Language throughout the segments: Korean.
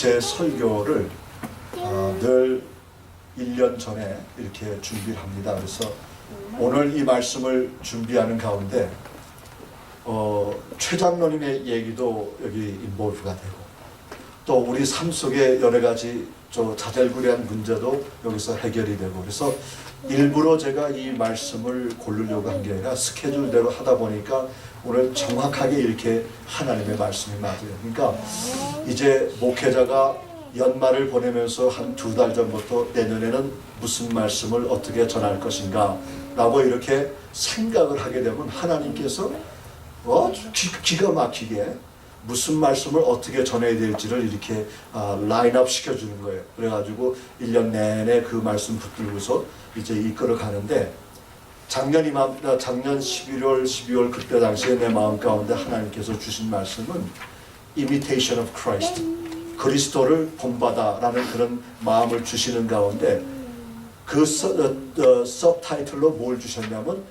제 설교를 늘 1년 전에 이렇게 준비를 합니다. 그래서 오늘 이 말씀을 준비하는 가운데 최 장로님의 얘기도 여기 인볼브가 되고, 또 우리 삶 속에 여러 가지 자잘구레한 문제도 여기서 해결이 되고, 그래서 일부러 제가 이 말씀을 고르려고 한 게 아니라 스케줄대로 하다 보니까 오늘 정확하게 이렇게 하나님의 말씀이 맞아요. 그러니까 이제 목회자가 연말을 보내면서 한 2달 전부터 내년에는 무슨 말씀을 어떻게 전할 것인가 라고 이렇게 생각을 하게 되면 하나님께서 기가 막히게 무슨 말씀을 어떻게 전해야 될지를 이렇게 라인업 시켜주는 거예요. 그래가지고 1년 내내 그 말씀 붙들고서 이제 이끌어 가는데, 작년 11월, 12월 그때 당시에 내 마음 가운데 하나님께서 주신 말씀은 Imitation of Christ, 그리스도를 본받아라는 그런 마음을 주시는 가운데 그 서브타이틀로 뭘 주셨냐면,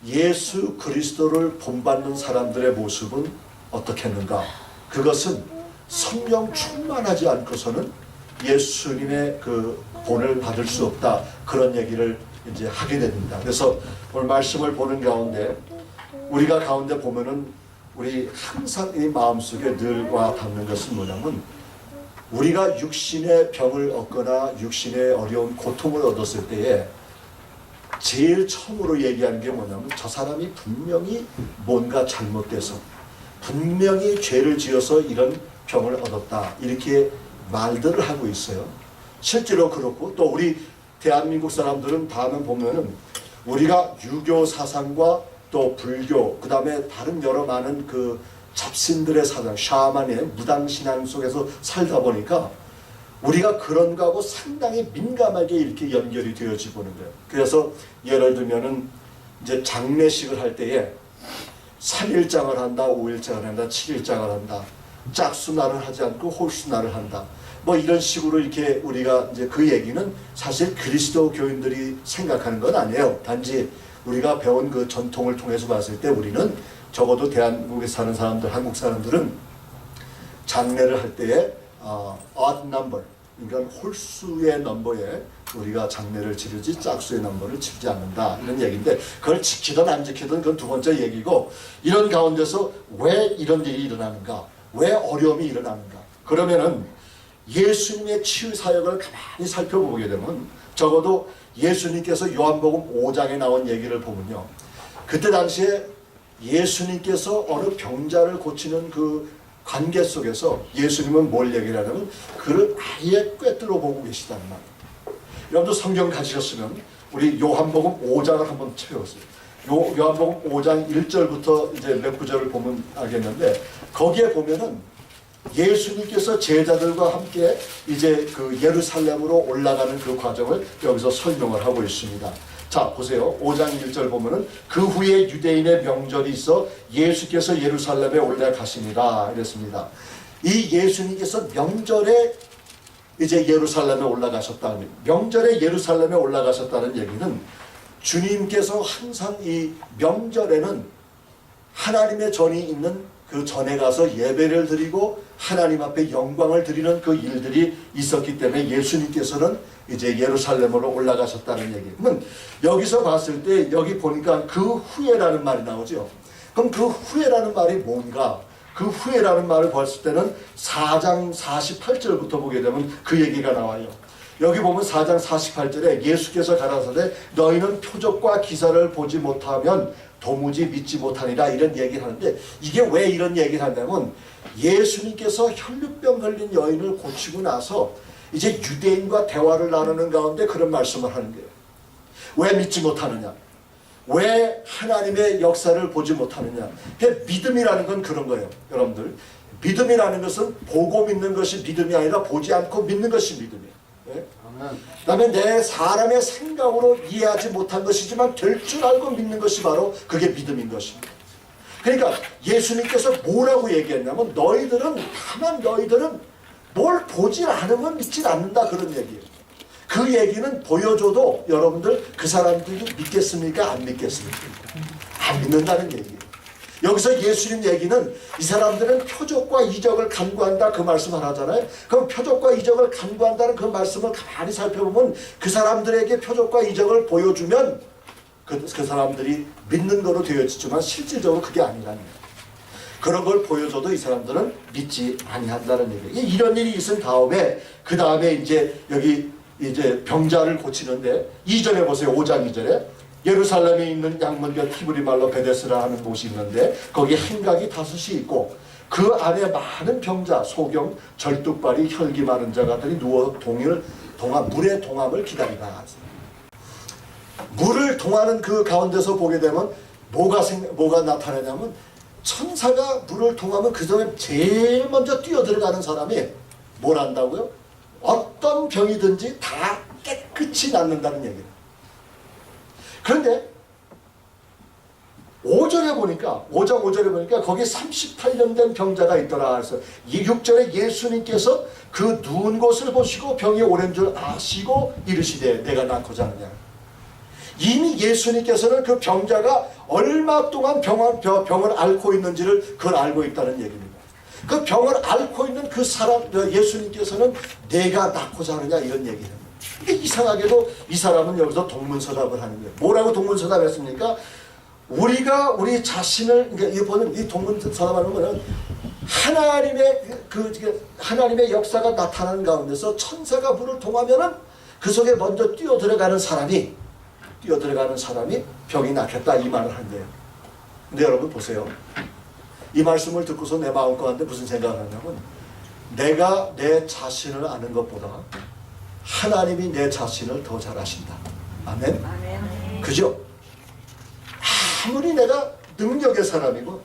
예수 그리스도를 본받는 사람들의 모습은 어떻겠는가? 그것은 성령 충만하지 않고서는 예수님의 그 본을 받을 수 없다. 그런 얘기를 이제 하게 됩니다. 그래서 오늘 말씀을 보는 가운데 우리가 가운데 보면은 우리 항상 이 마음속에 늘 와 닿는 것은 뭐냐면, 우리가 육신의 병을 얻거나 육신의 어려운 고통을 얻었을 때에 제일 처음으로 얘기하는 게 뭐냐면, 저 사람이 분명히 뭔가 잘못돼서 분명히 죄를 지어서 이런 병을 얻었다, 이렇게 말들을 하고 있어요. 실제로 그렇고, 또 우리 대한민국 사람들은 다음에 보면은 우리가 유교 사상과 또 불교, 그 다음에 다른 여러 많은 그 잡신들의 사상, 샤만의 무당신앙 속에서 살다 보니까 우리가 그런 거하고 상당히 민감하게 이렇게 연결이 되어지고 있는 거예요. 그래서 예를 들면은 이제 장례식을 할 때에 3일장을 한다, 5일장을 한다, 7일장을 한다, 짝수날을 하지 않고 홀수날을 한다, 뭐 이런 식으로 이렇게 우리가 이제 그 얘기는 사실 그리스도 교인들이 생각하는 건 아니에요. 단지 우리가 배운 그 전통을 통해서 봤을 때 우리는 적어도 대한민국에 사는 사람들, 한국 사람들은 장례를 할 때에 odd number, 그러니까 홀수의 넘버에 우리가 장례를 치르지 짝수의 넘버를 치르지 않는다, 이런 얘기인데, 그걸 지키든 안 지키든 그건 두 번째 얘기고, 이런 가운데서 왜 이런 일이 일어나는가, 왜 어려움이 일어나는가, 그러면은 예수님의 치유 사역을 가만히 살펴보게 되면, 적어도 예수님께서 요한복음 5장에 나온 얘기를 보면요, 그때 당시에 예수님께서 어느 병자를 고치는 그 관계 속에서 예수님은 뭘 얘기를 하냐면, 그를 아예 꿰뚫어 보고 계시다는 말이에요. 여러분도 성경 가지셨으면 우리 요한복음 5장을 한번 채워보세요. 요한복음 5장 1절부터 이제 몇 구절을 보면 알겠는데, 거기에 보면은 예수님께서 제자들과 함께 이제 그 예루살렘으로 올라가는 그 과정을 여기서 설명을 하고 있습니다. 자, 보세요. 5장 1절 보면은, 그 후에 유대인의 명절이 있어 예수께서 예루살렘에 올라가십니다, 이랬습니다. 이 예수님께서 명절에 이제 예루살렘에 올라가셨다는, 명절에 예루살렘에 올라가셨다는 얘기는, 주님께서 항상 이 명절에는 하나님의 전이 있는 그 전에 가서 예배를 드리고 하나님 앞에 영광을 드리는 그 일들이 있었기 때문에 예수님께서는 이제 예루살렘으로 올라가셨다는 얘기는, 여기서 봤을 때 여기 보니까 그 후에라는 말이 나오죠. 그럼 그 후에라는 말이 뭔가? 그 후에라는 말을 봤을 때는 4장 48절부터 보게 되면 그 얘기가 나와요. 여기 보면 4장 48절에 예수께서 가라사대 너희는 표적과 기사를 보지 못하면 도무지 믿지 못하니라, 이런 얘기를 하는데, 이게 왜 이런 얘기를 하냐면, 예수님께서 혈루병 걸린 여인을 고치고 나서 이제 유대인과 대화를 나누는 가운데 그런 말씀을 하는 거예요. 왜 믿지 못하느냐? 왜 하나님의 역사를 보지 못하느냐? 믿음이라는 건 그런 거예요. 여러분들, 믿음이라는 것은 보고 믿는 것이 믿음이 아니라 보지 않고 믿는 것이 믿음이에요. 네? 그 다음에 내 사람의 생각으로 이해하지 못한 것이지만 될 줄 알고 믿는 것이 바로 그게 믿음인 것입니다. 그러니까 예수님께서 뭐라고 얘기했냐면, 너희들은 뭘 보질 않으면 믿질 않는다, 그런 얘기예요. 그 얘기는 보여줘도 여러분들 그 사람들이 믿겠습니까? 안 믿겠습니까? 안 믿는다는 얘기예요. 여기서 예수님 얘기는 이 사람들은 표적과 이적을 간구한다 그 말씀을 하잖아요. 그럼 표적과 이적을 간구한다는 그 말씀을 가만히 살펴보면 그 사람들에게 표적과 이적을 보여주면 그 사람들이 믿는 거로 되어지지만 실질적으로 그게 아니라는 거예요. 그런 걸 보여줘도 이 사람들은 믿지 아니한다는 얘기예요. 이런 일이 있은 다음에 그 다음에 이제 여기 이제 병자를 고치는데 2절에 보세요. 5장 2절에 예루살렘에 있는 양문별 티브리말로 베데스라 하는 곳이 있는데 거기에 행각이 5이 있고 그 안에 많은 병자, 소경, 절뚝발이 혈기 많은 자가들이 누워 물의 동함을 기다리라. 물을 동하는 그 가운데서 보게 되면 뭐가 나타나냐면 천사가 물을 동하면 그 전에 제일 먼저 뛰어들어가는 사람이 뭘 한다고요? 어떤 병이든지 다 깨끗이 낫는다는 얘기예요. 그런데 5장 5절에 보니까 거기 38년 된 병자가 있더라. 그래서 6절에 예수님께서 그 누운 곳을 보시고 병이 오랜 줄 아시고 이르시되 내가 낫고자 하느냐. 이미 예수님께서는 그 병자가 얼마 동안 병을 앓고 있는지를 그걸 알고 있다는 얘기입니다. 그 병을 앓고 있는 그 사람 예수님께서는 내가 낫고자 하느냐 이런 얘기예요. 이상하게도 이 사람은 여기서 동문서답을 하는 거예요. 뭐라고 동문서답했습니까? 우리가 우리 자신을 그러니까 보면 이 동문서답하는 거는 하나님의 역사가 나타나는 가운데서 천사가 물을 동하면은 그 속에 먼저 뛰어들어가는 사람이 병이 낫겠다 이 말을 한 거예요. 근데 여러분 보세요. 이 말씀을 듣고서 내 마음 가운데 무슨 생각을 하냐면 내가 내 자신을 아는 것보다 하나님이 내 자신을 더 잘 아신다. 아멘? 아멘. 그죠? 아무리 내가 능력의 사람이고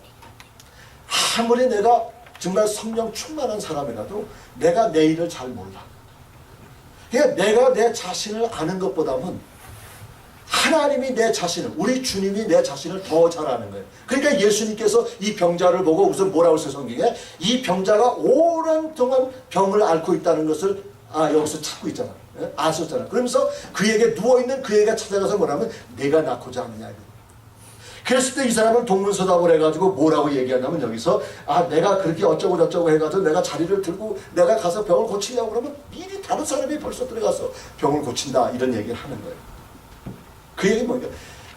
아무리 내가 정말 성령 충만한 사람이라도 내가 내 일을 잘 몰라. 그러니까 내가 내 자신을 아는 것보다는 하나님이 내 자신을, 우리 주님이 내 자신을 더 잘 아는 거예요. 그러니까 예수님께서 이 병자를 보고 우선 뭐라고 써요 성경에? 이 병자가 오랜 동안 병을 앓고 있다는 것을 여기서 찾고 있잖아. 아셨잖아. 그러면서 그에게 누워있는 그에게 찾아가서 뭐라면 내가 낳고자 하느냐. 그랬을 때 이 사람은 동문서답을 해가지고 뭐라고 얘기하냐면 여기서 내가 그렇게 어쩌고 저쩌고 해가지고 내가 자리를 들고 내가 가서 병을 고치려고 그러면 미리 다른 사람이 벌써 들어가서 병을 고친다 이런 얘기를 하는 거예요. 그 얘기는 뭐냐?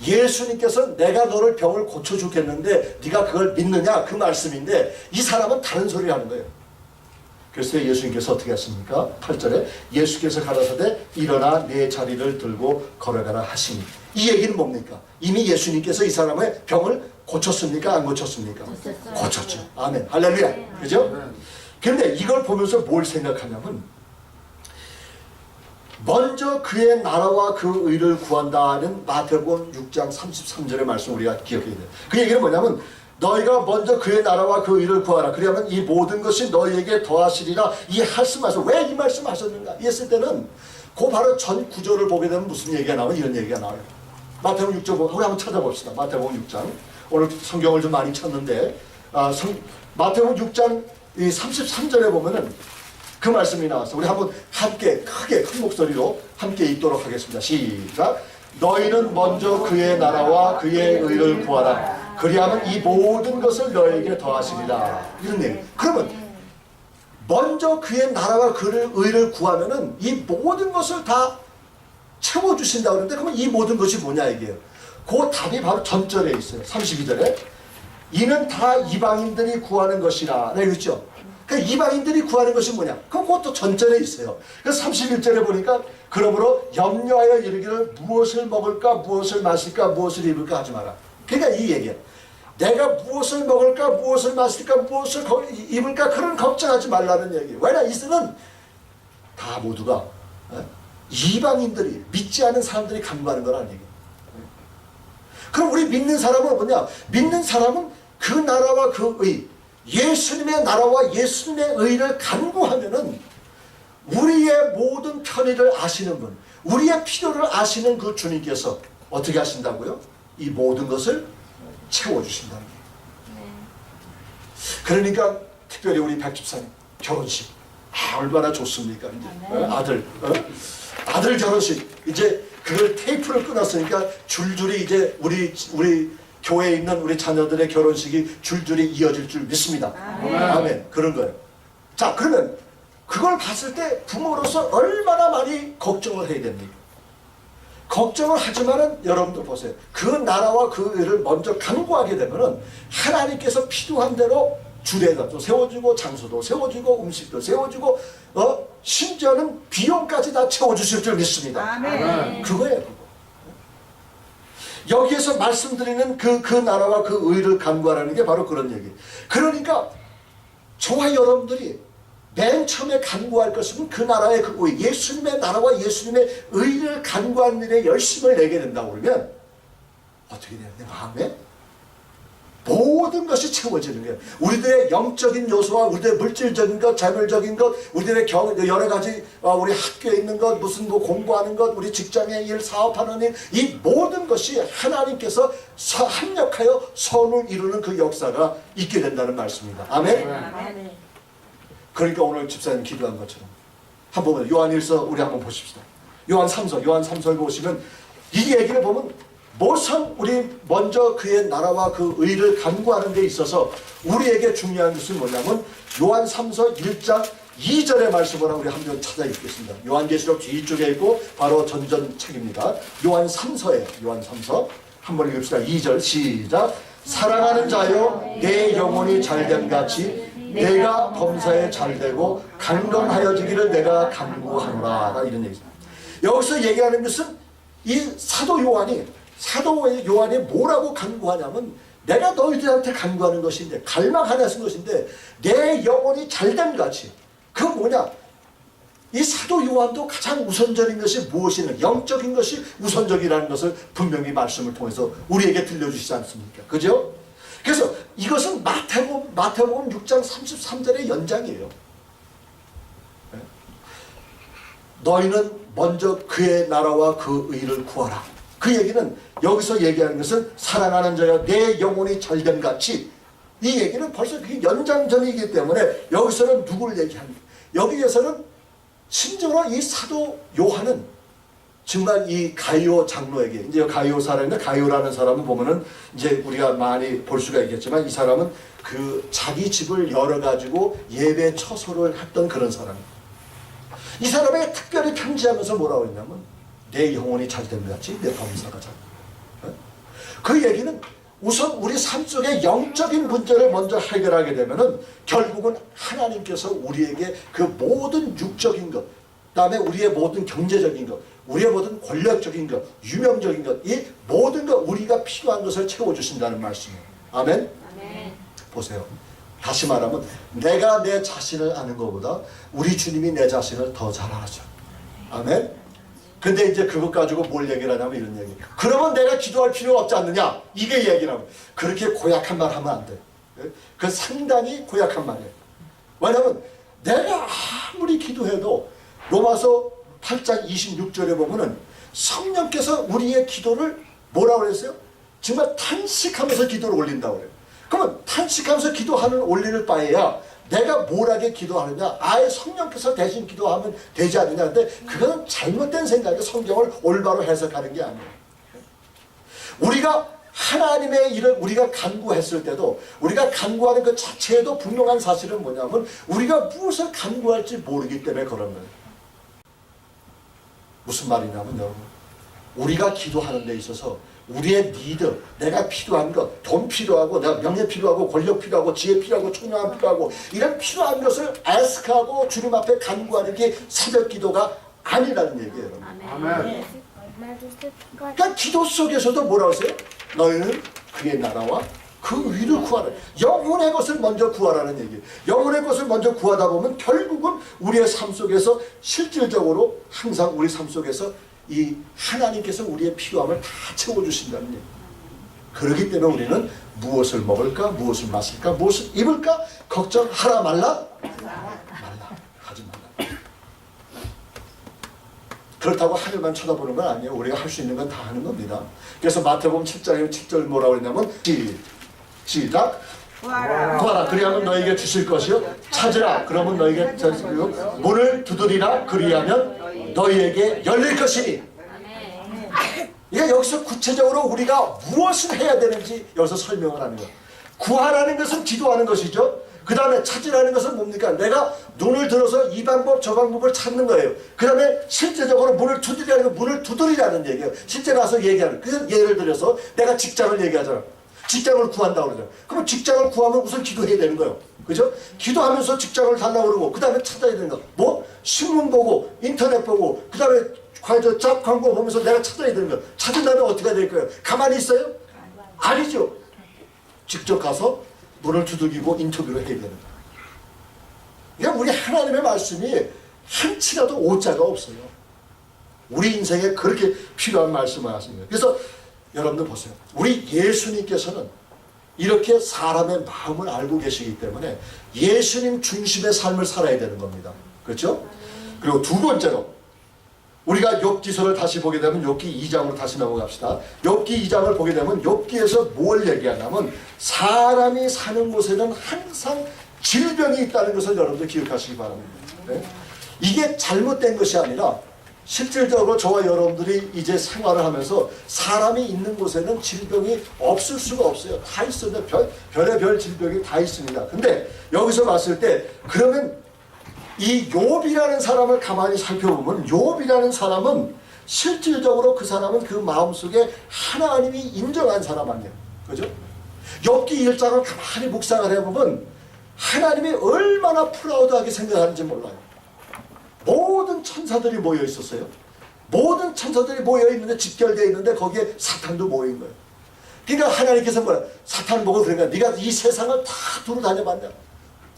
예수님께서 내가 너를 병을 고쳐주겠는데 네가 그걸 믿느냐 그 말씀인데 이 사람은 다른 소리를 하는 거예요. 그래서 예수님께서 어떻게 했습니까? 8절에 예수께서 가라사대 일어나 내 자리를 들고 걸어가라 하시니 이 얘기는 뭡니까? 이미 예수님께서 이 사람의 병을 고쳤습니까? 안 고쳤습니까? 고쳤죠. 아멘. 할렐루야. 그죠? 그런데 이걸 보면서 뭘 생각하냐면 먼저 그의 나라와 그 의를 구한다는 마태복음 6장 33절의 말씀 우리가 기억해야 돼요. 그 얘기는 뭐냐면 너희가 먼저 그의 나라와 그 의를 구하라. 그러면 이 모든 것이 너희에게 더하시리라. 이 말씀하셔. 왜 이 말씀하셨는가? 했을 때는 그 바로 전 구조를 보게 되면 무슨 얘기가 나와요? 이런 얘기가 나와요. 마태복음 6장 우리 한번 찾아봅시다. 마태복음 6장 오늘 성경을 좀 많이 찾는데 마태복음 6장 33절에 보면은 그 말씀이 나와서 우리 한번 함께 크게 큰 목소리로 함께 읽도록 하겠습니다. 시작. 너희는 먼저 그의 나라와 그의 의를 구하라. 그리하면 이 모든 것을 너에게 더하시리라. 이런 얘기. 그러면 먼저 그의 나라와 그의 의를 구하면은 이 모든 것을 다 채워주신다 그러는데 그러면 이 모든 것이 뭐냐 이게요. 그 답이 바로 전절에 있어요. 32절에 이는 다 이방인들이 구하는 것이라. 네, 그렇죠? 그러니까 이방인들이 구하는 것이 뭐냐? 그것도 전절에 있어요. 그래서 31절에 보니까 그러므로 염려하여 이르기를 무엇을 먹을까 무엇을 마실까 무엇을 입을까 하지 마라. 그러니까 이 얘기야. 내가 무엇을 먹을까 무엇을 마실까 무엇을 입을까 그런 걱정하지 말라는 얘기예요. 왜냐? 이들은 다 모두가 이방인들이 믿지 않은 사람들이 간구하는 거라는 얘기예요. 그럼 우리 믿는 사람은 뭐냐? 믿는 사람은 그 나라와 그 의, 예수님의 나라와 예수님의 의를 간구하면은 우리의 모든 편의를 아시는 분, 우리의 필요를 아시는 그 주님께서 어떻게 하신다고요? 이 모든 것을 채워주신다는 거예요. 그러니까 특별히 우리 백집사님 결혼식 얼마나 좋습니까? 이제 아들 결혼식 이제 그걸 테이프를 끊었으니까 줄줄이 이제 우리 교회에 있는 우리 자녀들의 결혼식이 줄줄이 이어질 줄 믿습니다. 아멘. 그런 거예요. 자, 그러면 그걸 봤을 때 부모로서 얼마나 많이 걱정을 해야 됩니까? 걱정을 하지만은 여러분들 보세요. 그 나라와 그 의를 먼저 간구하게 되면은 하나님께서 필요한 대로 주례도 세워주고 장소도 세워주고 음식도 세워주고 심지어는 비용까지 다 채워주실 줄 믿습니다. 아멘. 그거예요, 그거. 여기에서 말씀드리는 그 나라와 그 의를 간구하라는 게 바로 그런 얘기. 그러니까 저와 여러분들이 맨 처음에 간구할 것은 그 나라의 그 의, 예수님의 나라와 예수님의 의를 간구하는 일에 열심을 내게 된다고 그러면 어떻게 돼요? 내 마음에 모든 것이 채워지는 거예요. 우리들의 영적인 요소와 우리들의 물질적인 것, 재물적인 것, 우리들의 여러 가지 우리 학교에 있는 것, 무슨 뭐 공부하는 것, 우리 직장의 일, 사업하는 일, 이 모든 것이 하나님께서 합력하여 선을 이루는 그 역사가 있게 된다는 말씀입니다. 아멘? 아멘. 그러니까 오늘 집사님 기도한 것처럼 한번 요한일서 우리 한번 보십시다. 요한 3서에 보시면 이 얘기를 보면 모선 우리 먼저 그의 나라와 그 의를 간구하는 데 있어서 우리에게 중요한 것은 뭐냐면 요한 3서 1장 2절의 말씀을 우리 한번 찾아 읽겠습니다. 요한계시록 뒤쪽에 있고 바로 전전책입니다. 요한 3서 한번 읽읍시다. 2절 시작. 사랑하는 자여 내 영혼이 잘됨 같이 내가 범사에 잘되고 강건하여지기를 내가 간구하노라. 이런 얘기입니다. 여기서 얘기하는 것은 이 사도 요한이 뭐라고 간구하냐면 내가 너희들한테 간구하는 것인데 갈망하는 것인데 내 영혼이 잘됨 같이. 그 뭐냐? 이 사도 요한도 가장 우선적인 것이 무엇이냐? 영적인 것이 우선적이라는 것을 분명히 말씀을 통해서 우리에게 들려주시지 않습니까? 그죠? 그래서 이것은 마태복음 6장 33절의 연장이에요. 너희는 먼저 그의 나라와 그 의를 구하라. 그 얘기는 여기서 얘기하는 것은 사랑하는 자여 내 영혼이 잘됨 같이, 이 얘기는 벌써 그게 연장전이기 때문에 여기서는 누구를 얘기합니까? 여기에서는 심지어 이 사도 요한은 정말 이 가이오 장로에게, 이제 가이오 사람인데 가이오라는 사람은 보면은 이제 우리가 많이 볼 수가 있겠지만 이 사람은 그 자기 집을 열어가지고 예배 처소를 했던 그런 사람입니다. 이 사람에게 특별히 편지하면서 뭐라고 했냐면 내 영혼이 잘됨 같이 내 범사가 잘. 그 얘기는 우선 우리 삶 속의 영적인 문제를 먼저 해결하게 되면은 결국은 하나님께서 우리에게 그 모든 육적인 것, 그다음에 우리의 모든 경제적인 것, 우리의 모든 권력적인 것, 유명적인 것, 이 모든 것 우리가 필요한 것을 채워주신다는 말씀이에요. 아멘? 아멘. 보세요. 다시 말하면 내가 내 자신을 아는 것보다 우리 주님이 내 자신을 더 잘 알아줘. 아멘? 근데 이제 그것 가지고 뭘 얘기를 하냐면 이런 얘기. 그러면 내가 기도할 필요가 없지 않느냐? 이게 얘기라고. 그렇게 고약한 말 하면 안 돼. 그 상당히 고약한 말이에요. 왜냐하면 내가 아무리 기도해도 로마서 8장 26절에 보면은 성령께서 우리의 기도를 뭐라고 그랬어요? 정말 탄식하면서 기도를 올린다고 그래요. 그러면 탄식하면서 기도하는 올리는 바에야 내가 뭘하게 기도하느냐? 아예 성령께서 대신 기도하면 되지 않느냐? 근데 그건 잘못된 생각이에요. 성경을 올바로 해석하는 게 아니에요. 우리가 하나님의 일을 우리가 간구했을 때도 우리가 간구하는 그 자체에도 분명한 사실은 뭐냐면 우리가 무엇을 간구할지 모르기 때문에 그런 거예요. 무슨 말이냐면 여러분, 우리가 기도하는 데 있어서 우리의 니드, 내가 필요한 것, 돈 필요하고 내가 명예 필요하고 권력 필요하고 지혜 필요하고 총명함 필요하고 이런 필요한 것을 애스크하고 주님 앞에 간구하는 게 새벽 기도가 아니라는 얘기예요. 여러분. 아멘. 그러니까 기도 속에서도 뭐라고 하세요? 너희는 그의 나라와 그 의를 구하라. 영혼의 것을 먼저 구하라는 얘기예요. 영혼의 것을 먼저 구하다 보면 결국은 우리의 삶 속에서 실질적으로 항상 우리 삶 속에서 이 하나님께서 우리의 필요함을 다 채워주신다는 얘기예요. 그렇기 때문에 우리는 무엇을 먹을까, 무엇을 마실까, 무엇을 입을까 걱정하라 말라? 말라. 하지 말라. 그렇다고 하늘만 쳐다보는 건 아니에요. 우리가 할 수 있는 건 다 하는 겁니다. 그래서 마태복음 7장에 7절 뭐라고 했냐면 시작. 구하라. 그리하면 너에게 주실 것이요. 찾으라. 그러면 너에게 주시고 문을 두드리라. 그리하면 너희에게 열릴 것이니. 그러니까 여기서 구체적으로 우리가 무엇을 해야 되는지 여기서 설명을 하는 거예요. 구하라는 것은 기도하는 것이죠. 그 다음에 찾으라는 것은 뭡니까? 내가 눈을 들어서 이 방법 저 방법을 찾는 거예요. 그 다음에 실제적으로 문을 두드리라는 거, 문을 두드리라는 얘기예요. 실제 가서 얘기하는. 그래서 예를 들어서 내가 직장을 얘기하잖아. 직장을 구한다고 그러잖아. 그럼 직장을 구하면 우선 기도해야 되는 거예요. 그죠? 기도하면서 직장을 달라고 그러고 그 다음에 찾아야 되는 거. 뭐? 신문 보고 인터넷 보고 그 다음에 잡 광고 보면서 내가 찾아야 되는 거예요. 찾은 다음에 어떻게 될 거예요? 가만히 있어요? 아니죠. 직접 가서 문을 두들기고 인터뷰를 해야 되는 거예요. 그러니까 우리 하나님의 말씀이 한치라도 오자가 없어요. 우리 인생에 그렇게 필요한 말씀을 하시는 거예요. 그래서 여러분들 보세요. 우리 예수님께서는 이렇게 사람의 마음을 알고 계시기 때문에 예수님 중심의 삶을 살아야 되는 겁니다. 그렇죠? 그리고 두 번째로 우리가 욥기서를 다시 보게 되면 욥기 2장으로 다시 넘어갑시다. 욥기 2장을 보게 되면 욥기에서 뭘 얘기하냐면 사람이 사는 곳에는 항상 질병이 있다는 것을 여러분들 기억하시기 바랍니다. 네? 이게 잘못된 것이 아니라 실질적으로 저와 여러분들이 이제 생활을 하면서 사람이 있는 곳에는 질병이 없을 수가 없어요. 다 있어요. 별의별 질병이 다 있습니다. 근데 여기서 봤을 때 그러면 이 욥이라는 사람을 가만히 살펴보면 욥이라는 사람은 실질적으로 그 사람은 그 마음속에 하나님이 인정한 사람 아니에요. 그죠? 욥기 1장을 가만히 묵상을 해보면 하나님이 얼마나 프라우드하게 생각하는지 몰라요. 모든 천사들이 모여 있었어요. 모든 천사들이 모여 있는데 집결되어 있는데 거기에 사탄도 모여 있는 거예요. 그러니까 하나님께서 뭐야? 사탄 보고 그러니까 네가 이 세상을 다 두루 다녀봤냐?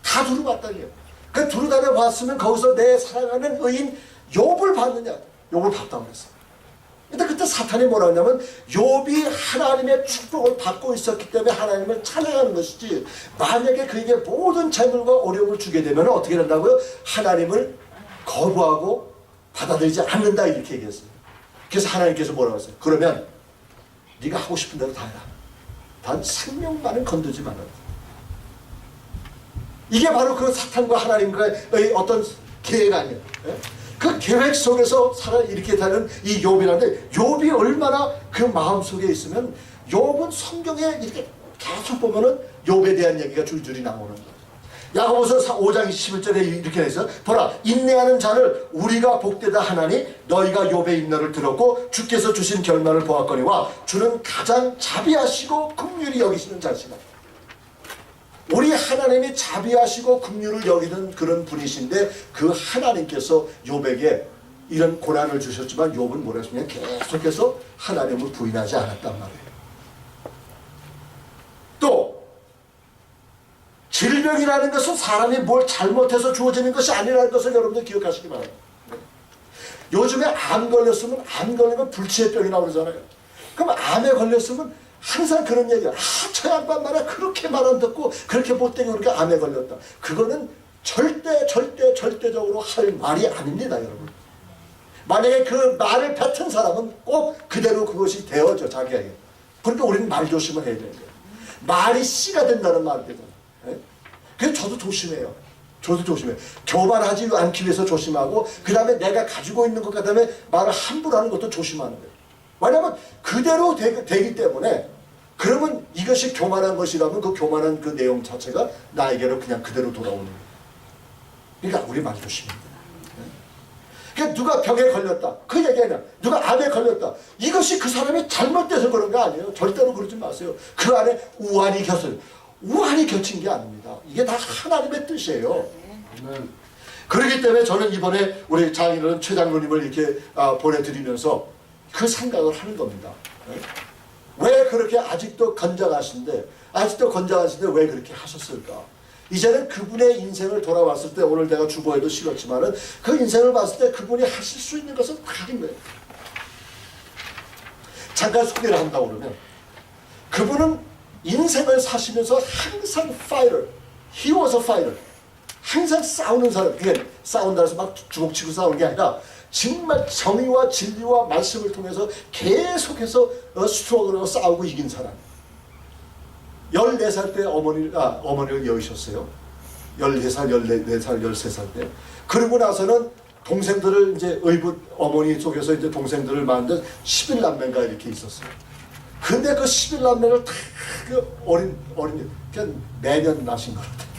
다 두루 봤다니요. 그 두루 다녀봤으면 거기서 내 사랑하는 의인 욥을 봤느냐? 욥을 봤다고 그랬어. 근데 그때 사탄이 뭐라 하냐면 욥이 하나님의 축복을 받고 있었기 때문에 하나님을 찬양하는 것이지 만약에 그에게 모든 재물과 어려움을 주게 되면 어떻게 된다고요? 하나님을 거부하고 받아들이지 않는다 이렇게 얘기했어요. 그래서 하나님께서 뭐라고 했어요? 그러면 네가 하고 싶은 대로 다 해라. 단 생명만은 건들지 말아라. 이게 바로 그 사탄과 하나님과의 어떤 계획 아니에요. 그 계획 속에서 살아 이렇게 되는 이 욥이라는데 욥이 얼마나 그 마음속에 있으면 욥은 성경에 이렇게 계속 보면은 욥에 대한 얘기가 줄줄이 나오는 거예요. 야고보서 5장 11절에 이렇게 해서 보라 인내하는 자를 우리가 복되다 하나니 너희가 욥의 인내를 들었고 주께서 주신 결말을 보았거니와 주는 가장 자비하시고 긍휼히 여기시는 자시다. 우리 하나님이 자비하시고 긍휼을 여기는 그런 분이신데 그 하나님께서 욥에게 이런 고난을 주셨지만 욥은 뭐라 했냐면 계속해서 하나님을 부인하지 않았단 말이에요. 또 질병이라는 것은 사람이 뭘 잘못해서 주어지는 것이 아니라는 것을 여러분들 기억하시기 바랍니다. 요즘에 암 걸렸으면 암 걸리면 불치해병이라고 그러잖아요. 그럼 암에 걸렸으면 항상 그런 얘기야. 저 양반 말이야 그렇게 말 안 듣고 그렇게 못되게 그렇게 암에 걸렸다. 그거는 절대적으로 할 말이 아닙니다, 여러분. 만약에 그 말을 뱉은 사람은 꼭 그대로 그것이 되어져 자기에게. 그러니까 우리는 말 조심을 해야 되는 거예요. 말이 씨가 된다는 말이 되잖아요. 그래서 저도 조심해요. 저도 조심해요. 교만하지 않기 위해서 조심하고 그 다음에 내가 가지고 있는 것 같다면 말을 함부로 하는 것도 조심하는 거예요. 왜냐하면 그대로 되기 때문에 그러면 이것이 교만한 것이라면 그 교만한 그 내용 자체가 나에게로 그냥 그대로 돌아오는 거예요. 그러니까 우리 말 조심해야 돼요. 그러니까 누가 병에 걸렸다. 그 얘기 아니라 누가 암에 걸렸다. 이것이 그 사람이 잘못돼서 그런 거 아니에요. 절대로 그러지 마세요. 그 안에 우환이 겹쳐요. 우환이 겹친 게 아닙니다. 이게 다 하나님의 뜻이에요. 그렇기 때문에 저는 이번에 우리 장인어른 최 장로님을 이렇게 보내드리면서 그 생각을 하는 겁니다. 왜 그렇게 아직도 건장하신데 왜 그렇게 하셨을까? 이제는 그분의 인생을 돌아봤을 때 오늘 내가 주보에도 실었지만은 그 인생을 봤을 때 그분이 하실 수 있는 것은 다 하신 거예요. 잠깐 소개를 한다고 그러면 그분은 인생을 사시면서 항상 fighter, he was a fighter. 항상 싸우는 사람. 그게 싸운다 해서 막 주먹치고 싸우는 게 아니라 정말 정의와 진리와 말씀을 통해서 계속해서 스트로그하고 싸우고 이긴 사람. 14살 때 어머니를 여의셨어요. 14살, 14살, 13살 때. 그러고 나서는 동생들을 이제 의붓 어머니 속에서 이제 동생들을 낳는데 11남매인가 이렇게 있었어요. 근데 그 11남매를 다 그 어린 그냥 매년 낳으신 것 같아요.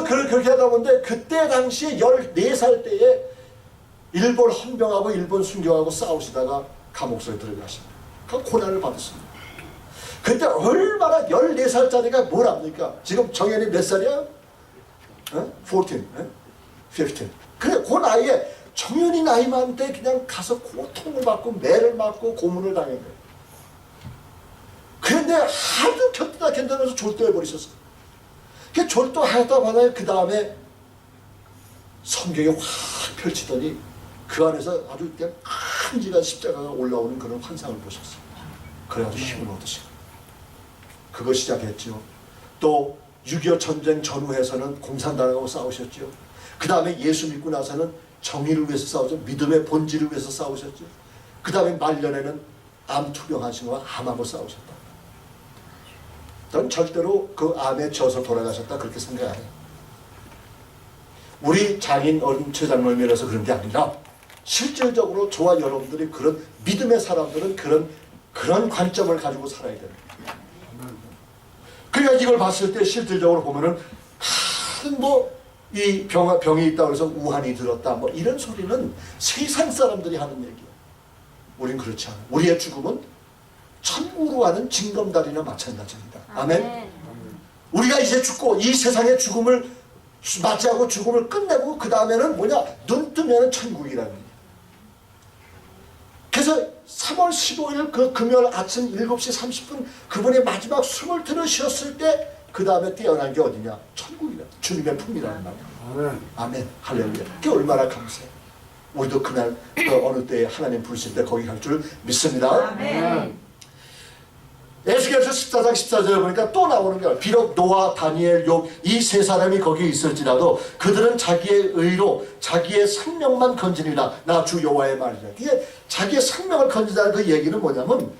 그렇게 하다 보는데 그때 당시에 14살 때에 일본 헌병하고 일본 순교하고 싸우시다가 감옥소에 들어가십니다. 그 고난을 받았습니다. 그때 얼마나 14살짜리가 뭘 합니까? 지금 정현이 몇 살이야? 14, 15. 그래, 그 나이에 정현이 나이만 때 그냥 가서 고통을 받고 매를 맞고 고문을 당한 거예요. 그런데 하도 견뎌내서 졸도해버리셨어요. 그 졸도하다 보니 그 다음에 성경에 확 펼치더니 그 안에서 아주 그냥 큼직한 십자가가 올라오는 그런 환상을 보셨어요. 그래가지고 힘을 얻으시고 그거 시작했죠. 또 6.25 전쟁 전후에서는 공산당하고 싸우셨죠. 그 다음에 예수 믿고 나서는 정의를 위해서 싸우죠. 믿음의 본질을 위해서 싸우셨죠. 그 다음에 말년에는 암 투병하신 거와 암하고 싸우셨다. 전 절대로 그 암에 져서 돌아가셨다 그렇게 생각 안 해요. 우리 장인 어른 최장로님이라서 그런 게 아니라 실질적으로 저와 여러분들이 그런 믿음의 사람들은 그런 관점을 가지고 살아야 됩니다. 그러니까 이걸 봤을 때 실질적으로 보면은 이 병이 있다고 해서 우한이 들었다 뭐 이런 소리는 세상 사람들이 하는 얘기예요. 우린 그렇지 않아요. 우리의 죽음은 천국으로 가는 징검다리나 마찬가지입니다. 아멘. 우리가 이제 죽고 이 세상의 죽음을 맞이하고 죽음을 끝내고 그 다음에는 뭐냐? 눈 뜨면 천국이라는 거예요. 그래서 3월 15일 그 금요일 아침 7시 30분 그분의 마지막 숨을 들으셨을 때 그 다음에 깨어난 게 어디냐? 천국이라. 주님의 품이라는 말이야. 아멘. 할렐루야. 그게 얼마나 감사해. 우리도 그날 어느 때에 하나님 부르실 때 거기 갈 줄 믿습니다. 아멘. 에스겔서 14장 14절에 보니까 또 나오는 거야. 비록 노아, 다니엘, 욥 이 세 사람이 거기에 있을지라도 그들은 자기의 의로 자기의 생명만 건지니라. 나 주 여호와의 말이라. 이게 자기의 생명을 건진다는 그 얘기는 뭐냐면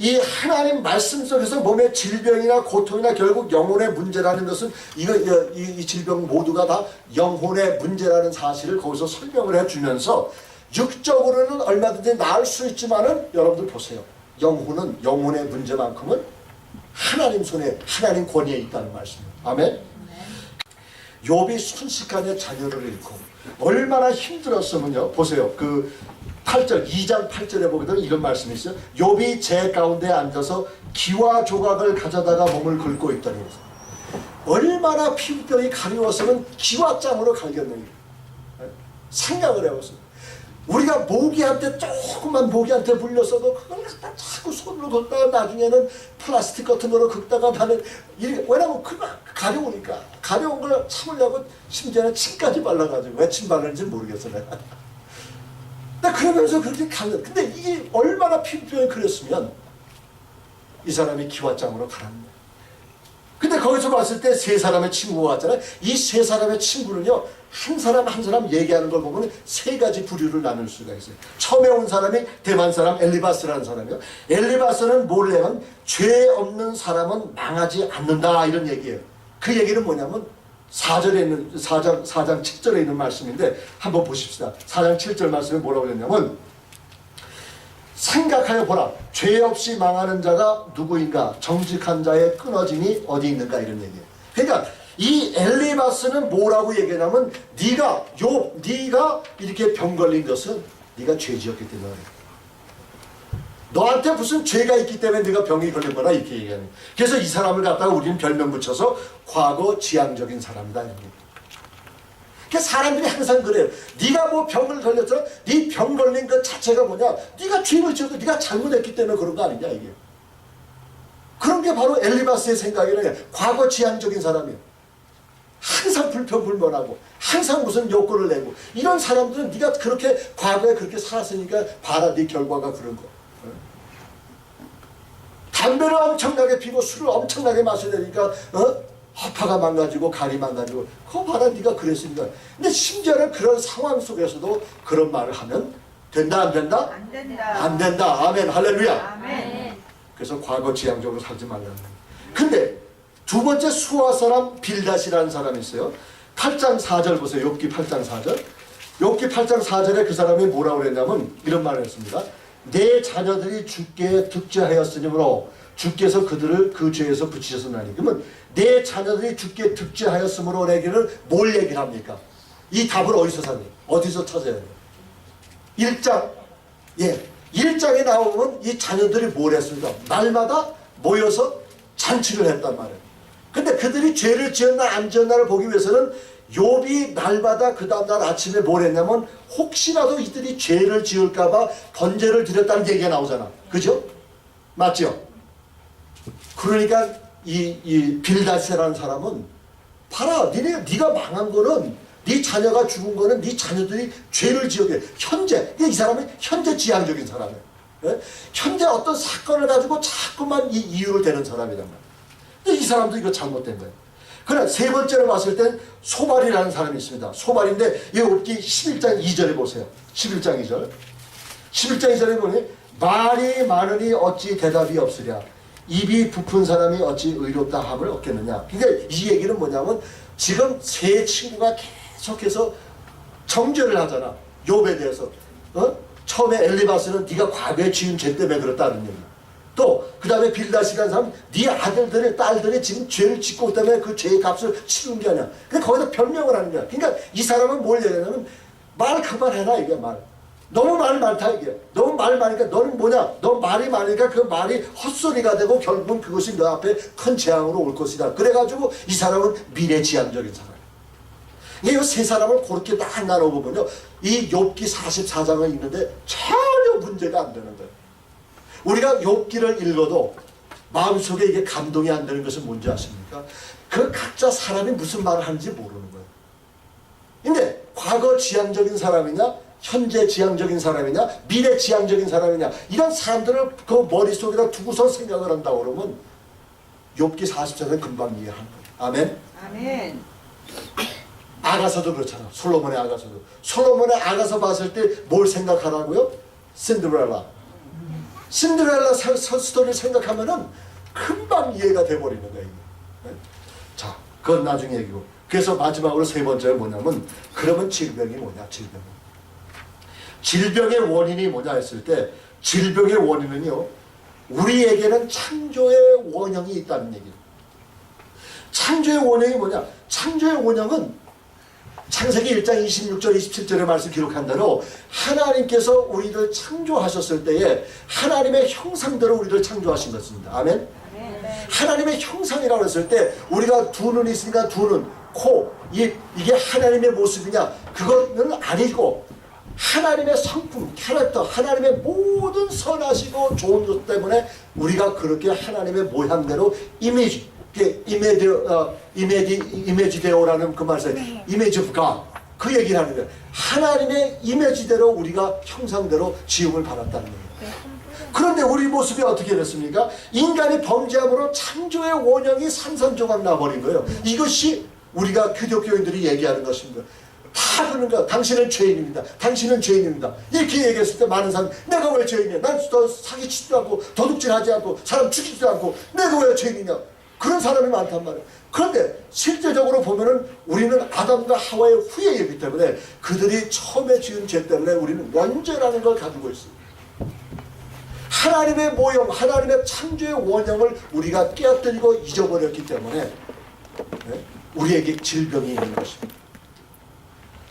이 하나님 말씀 속에서 몸의 질병이나 고통이나 결국 영혼의 문제라는 것은 이 질병 모두가 다 영혼의 문제라는 사실을 거기서 설명을 해주면서 육적으로는 얼마든지 나을 수 있지만은 여러분들 보세요. 영혼은 영혼의 문제만큼은 하나님 손에 하나님 권위에 있다는 말씀이에요. 아멘. 욥이 순식간에 자녀를 잃고 얼마나 힘들었으면요. 보세요. 그 8절 2장 8절에 보게 되면 이런 말씀이 있어요. 욥이 재 가운데 앉아서 기와 조각을 가져다가 몸을 긁고 있더니 얼마나 피부병이 가려웠으면 기와장으로 갈겼느냐. 생각을 해보세요. 우리가 모기한테 조그만 모기한테 물렸어도 그걸 갖다 자꾸 손으로 긁다가 나중에는 플라스틱 같은 거로 긁다가 나는 왜냐면 그만 가려우니까 가려운 걸 참으려고 심지어는 침까지 발라가지고 왜 침 바르는지 모르겠어 내가. 근데 그러면서 그렇게 가는 근데 이게 얼마나 피부병이 그랬으면 이 사람이 기와장으로 가랍니다. 근데 거기서 봤을 때 세 사람의 친구가 왔잖아요. 이 세 사람의 친구는요 한 사람 한 사람 얘기하는 걸 보면 세 가지 부류를 나눌 수가 있어요. 처음에 온 사람이 대만 사람 엘리바스라는 사람이에요. 엘리바스는 뭐냐면 죄 없는 사람은 망하지 않는다 이런 얘기예요. 그 얘기는 뭐냐면 4절에 있는 4장 7절에 있는 말씀인데 한번 보십시다. 4장 7절 말씀에 뭐라고 했냐면 생각하여 보라. 죄 없이 망하는 자가 누구인가? 정직한 자의 끊어짐이 어디 있는가? 이런 얘기예요. 그러니까 이 엘리바스는 뭐라고 얘기하냐면 네가 이렇게 병 걸린 것은 네가 죄 지었기 때문에 너한테 무슨 죄가 있기 때문에 네가 병이 걸린 거라 이렇게 얘기하는 거예요. 그래서 이 사람을 갖다가 우리는 별명 붙여서 과거 지향적인 사람이다 이런 거예요. 그러니까 사람들이 항상 그래요. 네가 뭐 병을 걸렸잖아. 네 병 걸린 것 자체가 뭐냐? 네가 죄를 지어도 네가 잘못했기 때문에 그런 거 아니냐 이게. 그런 게 바로 엘리바스의 생각이라 과거 지향적인 사람이에요. 항상 불평불만하고 항상 무슨 욕구를 내고 이런 사람들은 네가 그렇게 과거에 그렇게 살았으니까 봐라 네 결과가 그런 거. 담배를 엄청나게 피고 술을 엄청나게 마시려니까 허파가 망가지고 간이 망가지고 그거 봐라 네가 그랬으니까. 근데 심지어는 그런 상황 속에서도 그런 말을 하면 된다 안 된다? 안 된다. 안 된다. 아멘 할렐루야. 아멘. 그래서 과거 지향적으로 살지 말라는 거예요. 근데 두 번째 수아 사람 빌닷이라는 사람이 있어요. 8장 4절 보세요. 욥기 8장 4절. 욥기 8장 4절에 그 사람이 뭐라고 그랬냐면 이런 말을 했습니다. 내 자녀들이 주께 득죄하였으므로 주께서 그들을 그 죄에서 붙이셨으나니. 그러면 내 자녀들이 주께 득죄하였으므로 내기를 뭘 얘기를 합니까? 이 답을 어디서 찾아요? 어디서 찾아야 돼요? 1장. 예. 1장에 나오면 이 자녀들이 뭘 했습니까? 날마다 모여서 잔치를 했단 말이에요. 근데 그들이 죄를 지었나 안 지었나를 보기 위해서는 욥이 날마다 그 다음날 아침에 뭘 했냐면 혹시라도 이들이 죄를 지을까봐 번제를 드렸다는 얘기가 나오잖아. 그죠? 맞죠? 그러니까 이 빌닷이라는 사람은 봐라, 네가 망한 거는 네 자녀가 죽은 거는 네 자녀들이 죄를 지었게 현재 이 사람은 현재 지향적인 사람이에요. 예? 현재 어떤 사건을 가지고 자꾸만 이 이유를 대는 사람이란 말이에요. 이 사람도 이거 잘못된 거예요. 그러나 세 번째로 봤을 땐 소발이라는 사람이 있습니다. 소발인데 이 욥기 11장 2절에 보세요. 11장 2절. 11장 2절에 보니 말이 많으니 어찌 대답이 없으랴. 입이 부푼 사람이 어찌 의롭다 함을 얻겠느냐. 그러니까 이 얘기는 뭐냐면 지금 세 친구가 계속해서 정죄를 하잖아. 욥에 대해서. 처음에 엘리바스는 네가 과거에 지은 죄 때문에 그렇다는 얘기. 또 그 다음에 빌닷이라는 사람 네 아들들의 딸들이 지금 죄를 짓고 때문에 그 죄의 값을 치른 게 아니야. 그러니까 거기다 변명을 하는 거야. 그러니까 이 사람은 뭘 얘기하냐면 말 그만해라 이게 말. 너무 말 많다 이게. 너무 말 많으니까 너는 뭐냐. 너 말이 많으니까 그 말이 헛소리가 되고 결국은 그것이 너 앞에 큰 재앙으로 올 것이다. 그래가지고 이 사람은 미래지향적인 사람. 이 세 사람을 그렇게 딱 나눠보면요. 이 욥기 44장을 읽는데 전혀 문제가 안 되는 거예요. 우리가 욥기를 읽어도 마음속에 이게 감동이 안 되는 것은 뭔지 아십니까? 그 각자 사람이 무슨 말을 하는지 모르는 거예요. 근데 과거 지향적인 사람이냐 현재 지향적인 사람이냐 미래 지향적인 사람이냐 이런 사람들을 그 머릿속에다 두고서 생각을 한다고 그러면 욥기 44장은 금방 이해하는 거예요. 아멘? 아멘. 아가서도 그렇잖아. 솔로몬의 아가서도. 솔로몬의 아가서 봤을 때 뭘 생각하라고요? 신데렐라. 신데렐라 스토리를 생각하면은 금방 이해가 돼버리는 거예요. 자, 그건 나중에 얘기고. 그래서 마지막으로 세 번째가 뭐냐면 그러면 질병이 뭐냐? 질병의 원인이 뭐냐 했을 때 질병의 원인은요. 우리에게는 창조의 원형이 있다는 얘기예요. 창조의 원형이 뭐냐? 창조의 원형은 창세기 1장 26절 27절의 말씀 기록한 대로 하나님께서 우리를 창조하셨을 때에 하나님의 형상대로 우리를 창조하신 것입니다. 아멘? 하나님의 형상이라고 했을 때 우리가 두 눈이 있으니까 두 눈, 코, 이게 하나님의 모습이냐? 그거는 아니고 하나님의 성품, 캐릭터, 하나님의 모든 선하시고 좋은 것 때문에 우리가 그렇게 하나님의 모양대로 이미지데오라는 그 말에서 이미지 오브 갓 그 얘기를 하는 거예요. 하나님의 이미지대로 우리가 형상대로 지음을 받았다는 거예요. 그런데 우리 모습이 어떻게 됐습니까? 인간이 범죄함으로 창조의 원형이 산산조각 나버린 거예요. 이것이 우리가 기독교인들이 얘기하는 것입니다. 다 그러는 거야. 당신은 죄인입니다. 당신은 죄인입니다. 이렇게 얘기했을 때 많은 사람이 내가 왜 죄인이야? 난 사기치지도 않고 도둑질하지 않고 사람 죽이지도 않고 내가 왜 죄인이냐? 그런 사람이 많단 말이에요. 그런데 실제적으로 보면은 우리는 아담과 하와의 후예이기 때문에 그들이 처음에 지은 죄 때문에 우리는 원죄라는 걸 가지고 있습니다. 하나님의 모형, 하나님의 창조의 원형을 우리가 깨어뜨리고 잊어버렸기 때문에 우리에게 질병이 있는 것입니다.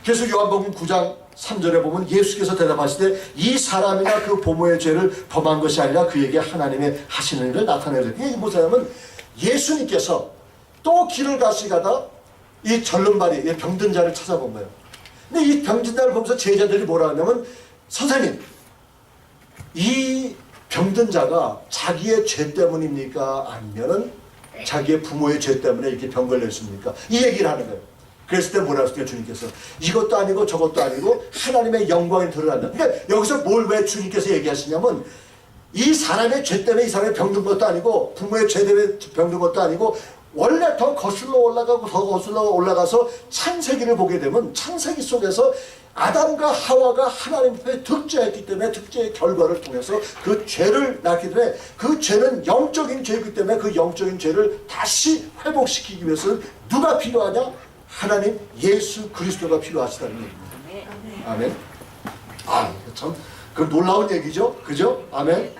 그래서 요한복음 9장 3절에 보면 예수께서 대답하시되 이 사람이나 그 부모의 죄를 범한 것이 아니라 그에게 하나님의 하시는 일을 나타내려. 이게 뭐냐면 예수님께서 또 길을 가시다가 이 절름발이 병든 자를 찾아본 거예요. 근데 이 병든 자를 보면서 제자들이 뭐라 하냐면 선생님 이 병든 자가 자기의 죄 때문입니까? 아니면은 자기의 부모의 죄 때문에 이렇게 병 걸렸습니까? 이 얘기를 하는 거예요. 그랬을 때 뭐라 했어요? 주님께서 이것도 아니고 저것도 아니고 하나님의 영광이 드러난다. 그러니까 여기서 뭘 왜 주님께서 얘기하시냐면 이 사람의 죄 때문에 이 사람이 병든 것도 아니고 부모의 죄 때문에 병든 것도 아니고 원래 더 거슬러 올라가고 더 거슬러 올라가서 창세기를 보게 되면 창세기 속에서 아담과 하와가 하나님 앞에 득죄했기 때문에 득죄의 결과를 통해서 그 죄를 낳기 때문에 그 죄는 영적인 죄이기 때문에 그 영적인 죄를 다시 회복시키기 위해서는 누가 필요하냐? 하나님 예수 그리스도가 필요하시다는 얘기입니다. 아멘. 아, 참, 그 놀라운 얘기죠, 그죠? 아멘.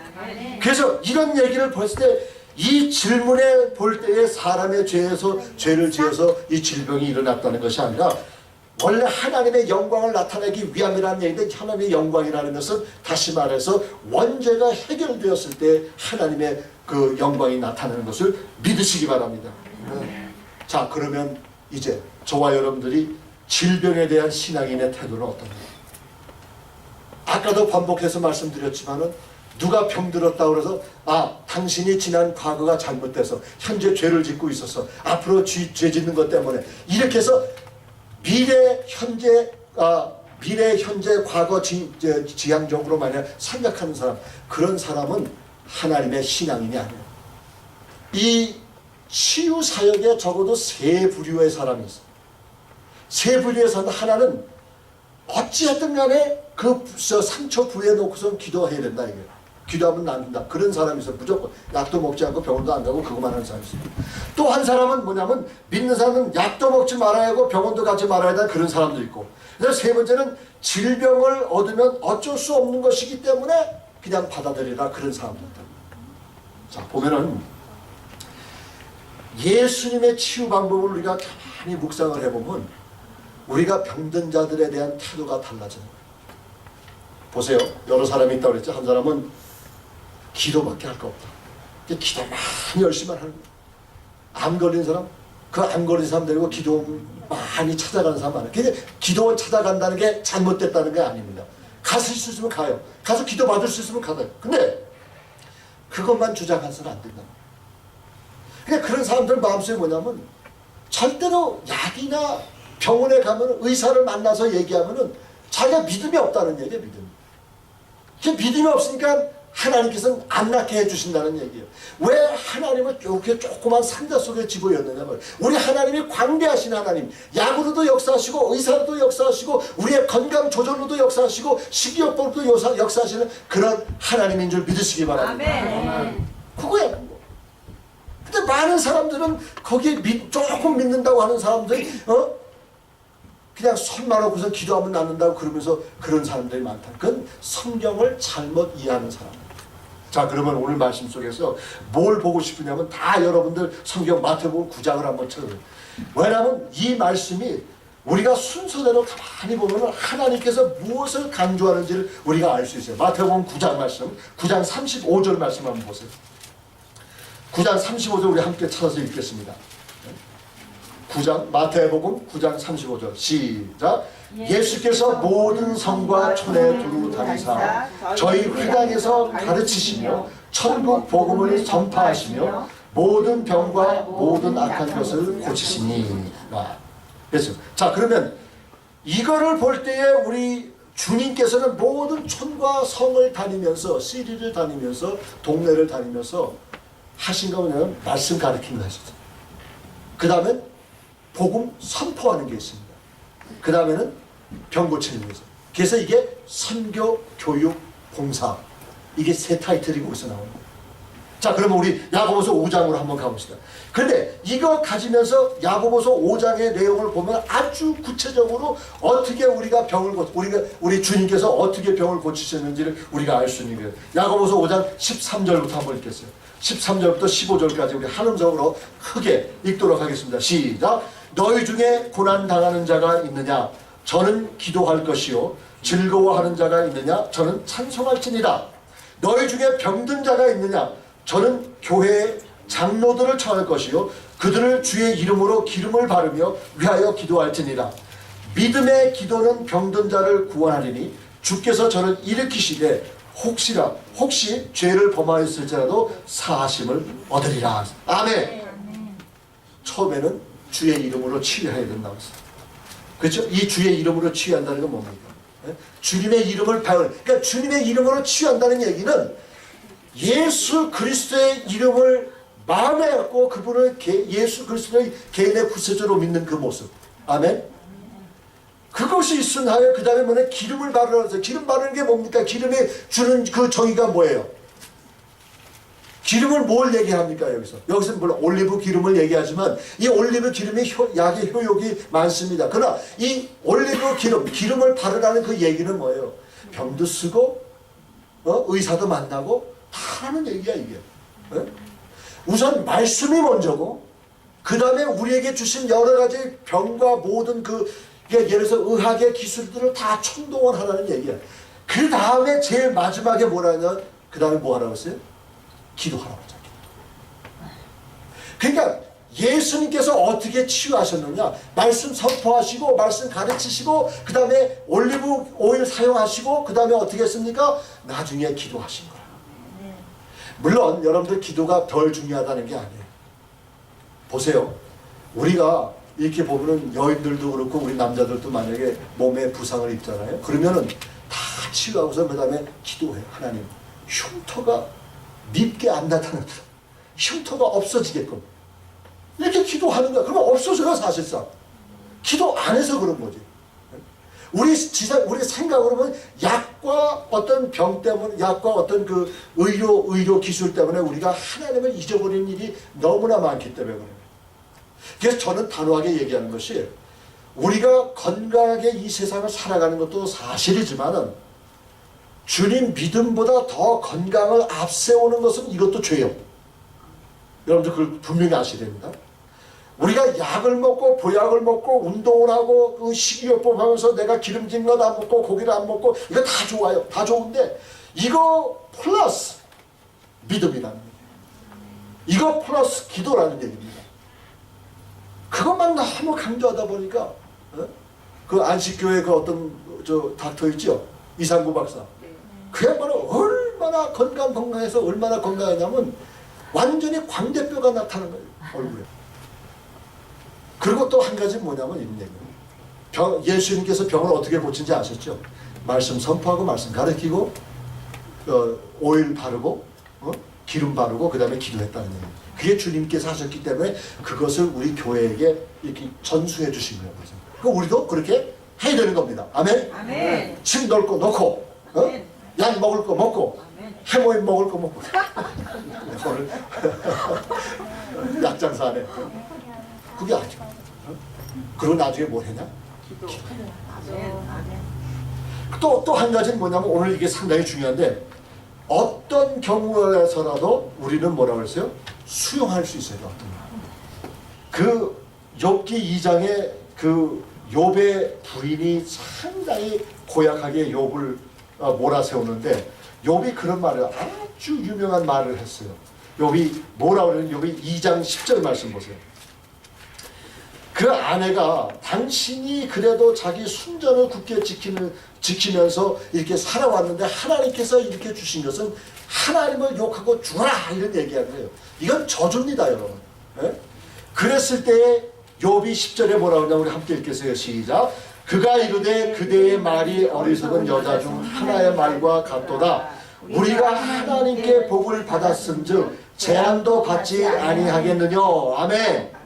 그래서 이런 얘기를 봤을 때 이 질문에 볼 때에 사람의 죄를 지어서 이 질병이 일어났다는 것이 아니라 원래 하나님의 영광을 나타내기 위함이라는 얘기인데, 하나님의 영광이라는 것은 다시 말해서 원죄가 해결되었을 때 하나님의 그 영광이 나타나는 것을 믿으시기 바랍니다. 자, 그러면 이제 저와 여러분들이 질병에 대한 신앙인의 태도는 어떤가요? 아까도 반복해서 말씀드렸지만은 누가 병들었다고 그래서 당신이 지난 과거가 잘못돼서 현재 죄를 짓고 있어서 앞으로 죄 짓는 것 때문에 이렇게 해서 미래, 현재, 과거, 지향적으로 만약 생각하는 사람, 그런 사람은 하나님의 신앙인이 아니에요. 이 치유 사역에 적어도 세 부류의 사람이 있어요. 세 부류의 사람, 하나는 어찌하든 간에 그 상처 부위에 놓고선 기도해야 된다 이거예요. 기도하면 안 된다. 그런 사람이 있어요. 무조건 약도 먹지 않고 병원도 안 가고 그것만 하는 사람이 있어요. 또 한 사람은 뭐냐면 믿는 사람은 약도 먹지 말아야 하고 병원도 가지 말아야 한다. 그런 사람도 있고. 그래서 세 번째는 질병을 얻으면 어쩔 수 없는 것이기 때문에 그냥 받아들이라. 그런 사람도 있다. 자, 보면은 예수님의 치유 방법을 우리가 가만히 묵상을 해보면 우리가 병든 자들에 대한 태도가 달라지는 거예요. 보세요. 여러 사람이 있다고 그랬죠. 한 사람은 기도밖에 할 거 없다. 기도 많이 열심히 하는 거예요. 암 걸린 사람, 그 암 걸린 사람 데리고 기도 많이 찾아가는 사람 많아요. 근데 기도원 찾아간다는 게 잘못됐다는 게 아닙니다. 가실 수 있으면 가요. 가서 기도 받을 수 있으면 가요. 근데 그것만 주장해서는 안 된다. 근데 그런 사람들 마음속에 뭐냐면 절대로 약이나 병원에 가면 의사를 만나서 얘기하면은 자기가 믿음이 없다는 얘기예요. 믿음이 없으니까 하나님께서는 안 낫게 해주신다는 얘기예요. 왜 하나님을 이렇게 조그만 상자 속에 집어였느냐면 우리 하나님이 광대하신 하나님, 약으로도 역사하시고 의사로도 역사하시고 우리의 건강 조절로도 역사하시고 식이요법도 역사하시는 그런 하나님인 줄 믿으시기 바랍니다. 아멘. 그거야. 근데 많은 사람들은 거기에 조금 믿는다고 하는 사람들이 그냥 손만 놓고서 기도하면 낫는다고 그러면서 그런 사람들이 많다. 그건 성경을 잘못 이해하는 사람. 자, 그러면 오늘 말씀 속에서 뭘 보고 싶으냐면 다 여러분들 성경 마태복음 9장을 한번 쳐요. 왜냐하면 이 말씀이 우리가 순서대로 가만히 보면 하나님께서 무엇을 강조하는지를 우리가 알 수 있어요. 마태복음 9장 말씀, 9장 35절 말씀 한번 보세요. 9장 35절 우리 함께 찾아서 읽겠습니다. 9장 마태복음 9장 35절 시작. 예수께서 모든 성과 촌에 두루 다니사 저희 회당에서 가르치시며 천국 복음을 전파하시며 모든 병과 모든 악한 것을 고치시니. 그렇죠. 자, 그러면 이거를 볼 때에 우리 주님께서는 모든 촌과 성을 다니면서 시리를 다니면서 동네를 다니면서 하신 거 뭐냐면 말씀 가르치는 거 하셨어요. 그 다음에 복음 선포하는 게 있습니다. 그 다음에는 병 고치는 게 있어요. 그래서 이게 선교, 교육, 봉사, 이게 세 타이틀이 거기서 나오는 거예요. 자, 그러면 우리 야고보서 5장으로 한번 가봅시다. 그런데 이거 가지면서 야고보서 5장의 내용을 보면 아주 구체적으로 어떻게 우리가 우리 주님께서 어떻게 병을 고치셨는지를 우리가 알 수 있는 거예요. 야고보서 5장 13절부터 한번 읽겠어요. 13절부터 15절까지 우리 한 음성으로 크게 읽도록 하겠습니다. 시작. 너희 중에 고난당하는 자가 있느냐? 저는 기도할 것이요. 즐거워하는 자가 있느냐? 저는 찬송할지니라. 너희 중에 병든 자가 있느냐? 저는 교회의 장로들을 청할 것이요. 그들을 주의 이름으로 기름을 바르며 위하여 기도할지니라. 믿음의 기도는 병든 자를 구원하리니 주께서 저를 일으키시되 혹시 죄를 범하였을지라도 사하심을 얻으리라. 아멘. 처음에는 주의 이름으로 치유해야 된다고 했어요. 그렇죠? 이 주의 이름으로 치유한다는 건 뭡니까? 주님의 이름을 그러니까 주님의 이름으로 치유한다는 얘기는 예수 그리스도의 이름을 마음에 갖고 그분을 예수 그리스도의 개인의 구세주로 믿는 그 모습. 아멘. 그것이 있으나요? 그 다음에 뭐냐? 기름을 바르라. 기름 바르는 게 뭡니까? 기름이 주는 그 정의가 뭐예요? 기름을 뭘 얘기합니까 여기서? 여기서 물론 올리브 기름을 얘기하지만 이 올리브 기름이 약의 효용이 많습니다. 그러나 이 올리브 기름을 바르라는 그 얘기는 뭐예요? 병도 쓰고 의사도 만나고 다 하는 얘기야 이게. 우선 말씀이 먼저고 그 다음에 우리에게 주신 여러 가지 병과 모든 예를 들어서 의학의 기술들을 다 총동원하라는 얘기야. 그 다음에 제일 마지막에 뭐라 하냐? 그 다음에 뭐 하라고 했어요? 기도하라고 했잖아요. 그러니까 예수님께서 어떻게 치유하셨느냐? 말씀 선포하시고 말씀 가르치시고 그 다음에 올리브 오일 사용하시고 그 다음에 어떻게 했습니까? 나중에 기도하신 거예요. 물론 여러분들 기도가 덜 중요하다는 게 아니에요. 보세요. 우리가 이렇게 보면은 여인들도 그렇고 우리 남자들도 만약에 몸에 부상을 입잖아요. 그러면은 다 치유하고서 그 다음에 기도해요. 하나님 흉터가 밉게 안 나타나도록 흉터가 없어지게끔 이렇게 기도하는 거야. 그러면 없어져요 사실상. 기도 안 해서 그런 거지. 우리 생각으로 보면 약과 어떤 병 때문에 약과 어떤 그 의료 기술 때문에 우리가 하나님을 잊어버리는 일이 너무나 많기 때문에 그래요. 그래서 저는 단호하게 얘기하는 것이 우리가 건강하게 이 세상을 살아가는 것도 사실이지만은 주님 믿음보다 더 건강을 앞세우는 것은 이것도 죄요. 여러분들 그걸 분명히 아셔야 됩니다. 우리가 약을 먹고 보약을 먹고 운동을 하고 그 식이요법 하면서 내가 기름진 것 안 먹고 고기를 안 먹고 이거 다 좋아요. 다 좋은데 이거 플러스 믿음이라는 얘기예요. 이거 플러스 기도라는 얘기입니다. 그것만 너무 강조하다 보니까 그 안식교회 그 어떤 닥터 있죠? 이상구 박사. 그 양반은 얼마나 건강해서 얼마나 건강하냐면 완전히 광대뼈가 나타나는 거예요. 얼굴에. 그리고 또 한 가지 뭐냐면 이런 얘기예요. 예수님께서 병을 어떻게 고친지 아셨죠? 말씀 선포하고 말씀 가르치고 오일 바르고 기름 바르고 그 다음에 기도했다는 얘기예요. 그게 주님께서 하셨기 때문에 그것을 우리 교회에게 이렇게 전수해 주신 거예요. 그럼 우리도 그렇게 해야 되는 겁니다. 아멘? 아멘. 침 넣을 거 넣고 약 먹을 거 먹고 해모임 먹을 거 먹고 오늘 약장사네. 그게 아니죠. 그리고 나중에 뭘 했냐? 또 한 가지는 뭐냐면 오늘 이게 상당히 중요한데 어떤 경우에서라도 우리는 뭐라고 했어요? 수용할 수 있어요. 그 욥기 2장에 그 욥의 부인이 상당히 고약하게 욥을 몰아세우는데 욥이 그런 말을 아주 유명한 말을 했어요. 욥이 뭐라고 그러냐면 욥이 2장 10절 말씀 보세요. 그 아내가 당신이 그래도 자기 순전을 굳게 지키면서 이렇게 살아왔는데 하나님께서 이렇게 주신 것은 하나님을 욕하고 죽어라 이런 얘기하는 거예요. 이건 저주입니다 여러분. 네? 그랬을 때에 욥이 10절에 뭐라고 하냐 우리 함께 읽겠어요. 시작. 그가 이르되 그대의 말이 어리석은 여자 중 하나의 말과 같도다. 우리가 하나님께 복을 받았은즉 재앙도 받지 아니하겠느냐. 아멘.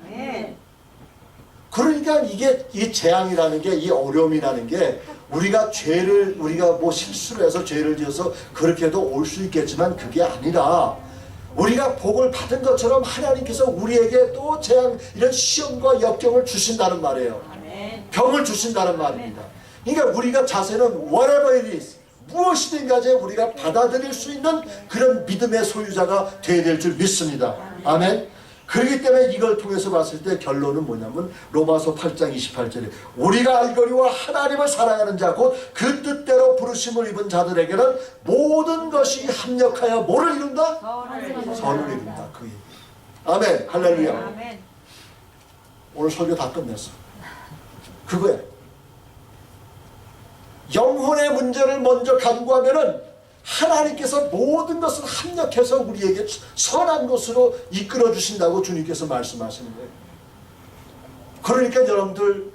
그러니까 이게 이 재앙이라는 게 이 어려움이라는 게 우리가 뭐 실수를 해서 죄를 지어서 그렇게도 올 수 있겠지만 그게 아니라 우리가 복을 받은 것처럼 하나님께서 우리에게 또 재앙 이런 시험과 역경을 주신다는 말이에요. 병을 주신다는 말입니다. 그러니까 우리가 자세는 whatever it is 무엇이든 간에 우리가 받아들일 수 있는 그런 믿음의 소유자가 되어야 될 줄 믿습니다. 아멘. 그렇기 때문에 이걸 통해서 봤을 때 결론은 뭐냐면 로마서 8장 28절에 우리가 알거니와 하나님을 사랑하는 자 곧 그 뜻대로 부르심을 입은 자들에게는 모든 것이 합력하여 뭐를 이룬다? 선을 이룬다. 그 얘기. 아멘. 할렐루야. 아멘. 오늘 설교 다 끝냈어. 그거야. 영혼의 문제를 먼저 간구하면은 하나님께서 모든 것을 합력해서 우리에게 선한 것으로 이끌어 주신다고 주님께서 말씀하시는 거예요. 그러니까 여러분들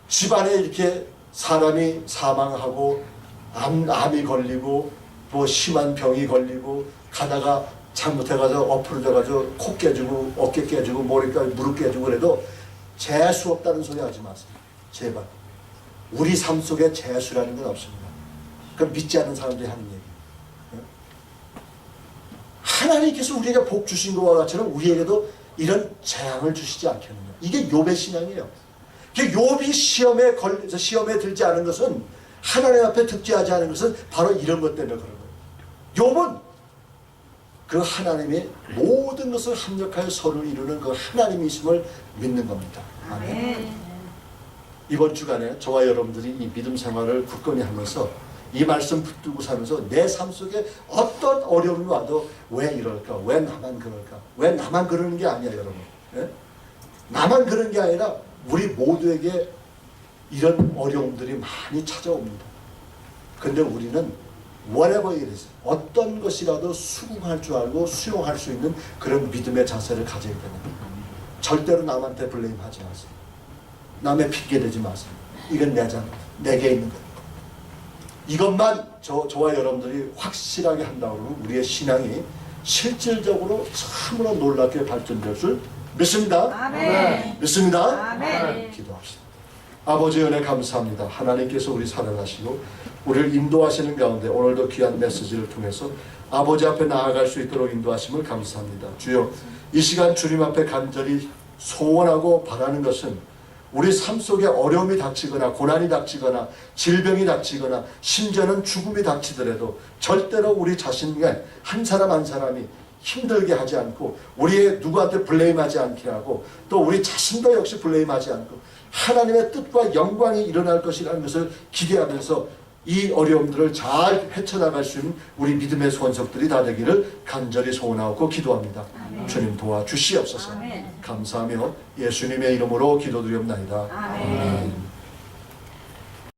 집안에 이렇게 사람이 사망하고 암이 걸리고 뭐 심한 병이 걸리고 가다가 잘못해가지고 엎어져가지고 코 깨지고 어깨 깨지고 머리까지 무릎 깨지고 그래도 재수 없다는 소리 하지 마세요. 제발. 우리 삶 속에 재수라는 건 없습니다. 그건 믿지 않는 사람들이 하는 얘기. 하나님께서 우리에게 복 주신 것과 같이는 우리에게도 이런 재앙을 주시지 않겠느냐. 이게 욥의 신앙이에요. 욥이 시험에 들지 않은 것은, 하나님 앞에 득죄하지 않은 것은 바로 이런 것 때문에 그런 거예요. 욥은 그 하나님의 모든 것을 합력하여 서로를 이루는 그 하나님이심을 믿는 겁니다. 아멘. 이번 주간에 저와 여러분들이 이 믿음 생활을 굳건히 하면서 이 말씀 붙들고 살면서 내 삶 속에 어떤 어려움이 와도 왜 이럴까? 왜 나만 그럴까? 왜 나만 그러는 게 아니야, 여러분. 예? 나만 그런 게 아니라 우리 모두에게 이런 어려움들이 많이 찾아옵니다. 근데 우리는 whatever it is, 어떤 것이라도 수긍할 줄 알고 수용할 수 있는 그런 믿음의 자세를 가져야 됩니다. 절대로 남한테 블레임하지 마세요. 남의 핑계대지 마세요. 이건 내게 있는 거예요. 이것만 저와 여러분들이 확실하게 한다고 하면 우리의 신앙이 실질적으로 참으로 놀랍게 발전될 줄 믿습니다. 아멘. 믿습니다. 아멘. 기도합시다. 아버지 은혜 감사합니다. 하나님께서 우리 사랑하시고 우리를 인도하시는 가운데 오늘도 귀한 메시지를 통해서 아버지 앞에 나아갈 수 있도록 인도하심을 감사합니다. 주여, 이 시간 주님 앞에 간절히 소원하고 바라는 것은 우리 삶 속에 어려움이 닥치거나 고난이 닥치거나 질병이 닥치거나 심지어는 죽음이 닥치더라도 절대로 우리 자신의 한 사람 한 사람이 힘들게 하지 않고 우리의 누구한테 블레임하지 않게 하고 또 우리 자신도 역시 블레임하지 않고 하나님의 뜻과 영광이 일어날 것이라는 것을 기대하면서 이 어려움들을 잘 헤쳐나갈 수 있는 우리 믿음의 소원석들이 다 되기를 간절히 소원하고 기도합니다. 아멘. 주님 도와주시옵소서. 아멘. 감사하며 예수님의 이름으로 기도드리옵나이다. 아멘. 아멘.